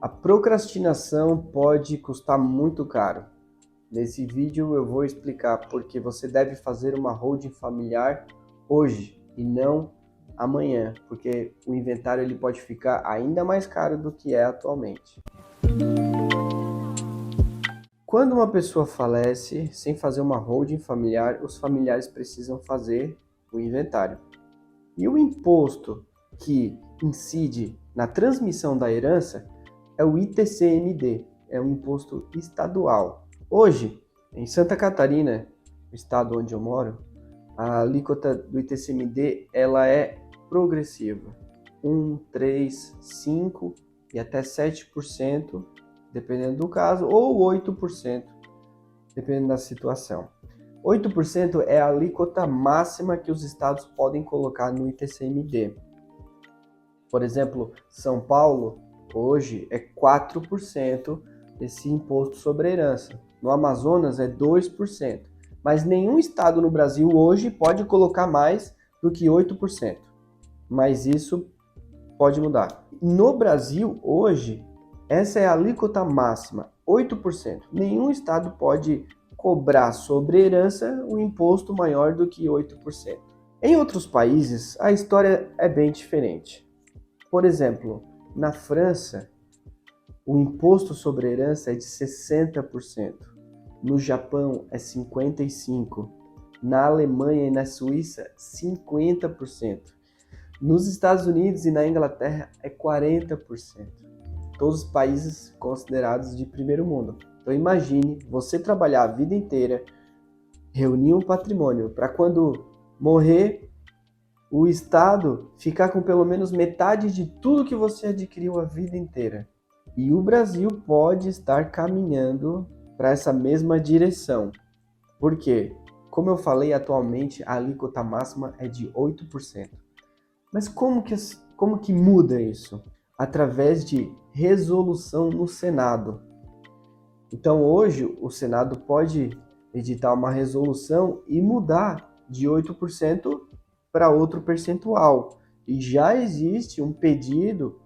A procrastinação pode custar muito caro. Nesse vídeo eu vou explicar por que você deve fazer uma holding familiar hoje e não amanhã, porque o inventário ele pode ficar ainda mais caro do que é atualmente. Quando uma pessoa falece sem fazer uma holding familiar, os familiares precisam fazer o inventário. E o imposto que incide na transmissão da herança é o ITCMD, é um imposto estadual. Hoje, em Santa Catarina, o estado onde eu moro, a alíquota do ITCMD ela é progressiva. 1, 3, 5 e até 7%, dependendo do caso, ou 8%, dependendo da situação. 8% é a alíquota máxima que os estados podem colocar no ITCMD. Por exemplo, São Paulo, hoje, é 4% esse imposto sobre herança. No Amazonas, é 2%. Mas nenhum estado no Brasil hoje pode colocar mais do que 8%. Mas isso pode mudar. No Brasil, hoje, essa é a alíquota máxima, 8%. Nenhum estado pode cobrar sobre herança um imposto maior do que 8%. Em outros países, a história é bem diferente. Por exemplo, na França, o imposto sobre herança é de 60%. No Japão, é 55%. Na Alemanha e na Suíça, 50%. Nos Estados Unidos e na Inglaterra, é 40%. Todos os países considerados de primeiro mundo. Então imagine você trabalhar a vida inteira, reunir um patrimônio para quando morrer, o Estado ficar com pelo menos metade de tudo que você adquiriu a vida inteira. E o Brasil pode estar caminhando para essa mesma direção. Por quê? Como eu falei, atualmente a alíquota máxima é de 8%. Mas como que muda isso? Através de resolução no Senado. Então hoje o Senado pode editar uma resolução e mudar de 8% para outro percentual. E já existe um pedido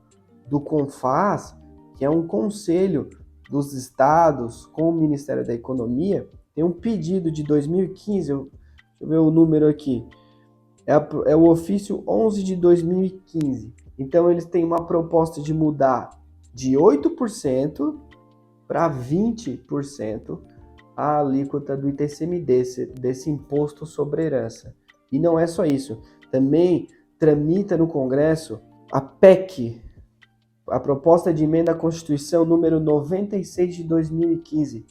do CONFAZ, que é um conselho dos estados com o Ministério da Economia, tem um pedido de 2015, deixa eu ver o número aqui, é o ofício 11 de 2015. Então eles têm uma proposta de mudar de 8% para 20% a alíquota do ITCMD, desse imposto sobre herança. E não é só isso, também tramita no Congresso a PEC, a proposta de emenda à Constituição número 96 de 2015,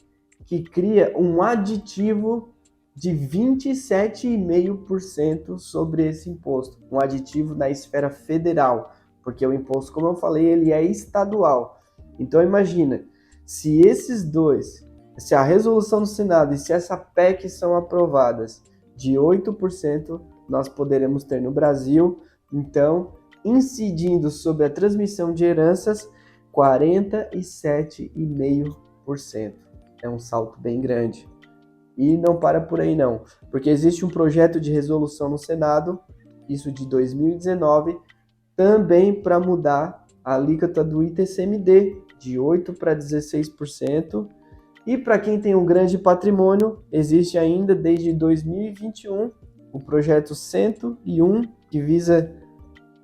que cria um aditivo de 27,5% sobre esse imposto, um aditivo na esfera federal, porque o imposto, como eu falei, ele é estadual. Então imagina, se esses dois, se a resolução do Senado e se essa PEC são aprovadas de 8%, nós poderemos ter no Brasil, então, incidindo sobre a transmissão de heranças, 47,5%. É um salto bem grande. E não para por aí não, porque existe um projeto de resolução no Senado, isso de 2019, também para mudar a alíquota do ITCMD de 8% para 16%. E para quem tem um grande patrimônio, existe ainda desde 2021 o projeto 101, que visa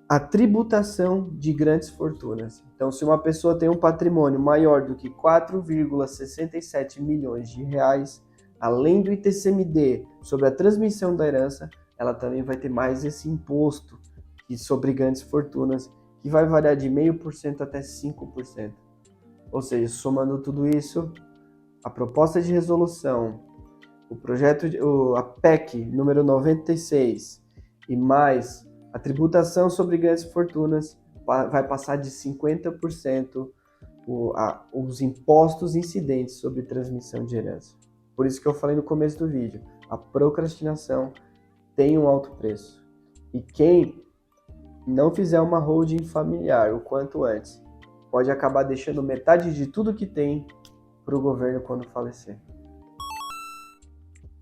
a tributação de grandes fortunas. Então, se uma pessoa tem um patrimônio maior do que 4,67 milhões de reais, além do ITCMD sobre a transmissão da herança, ela também vai ter mais esse imposto sobre grandes fortunas, que vai variar de 0,5% até 5%. Ou seja, somando tudo isso, a proposta de resolução, o projeto, a PEC número 96 e mais a tributação sobre grandes fortunas vai passar de 50% os impostos incidentes sobre transmissão de herança. Por isso que eu falei no começo do vídeo, a procrastinação tem um alto preço. E quem não fizer uma holding familiar o quanto antes, pode acabar deixando metade de tudo que tem para o governo quando falecer.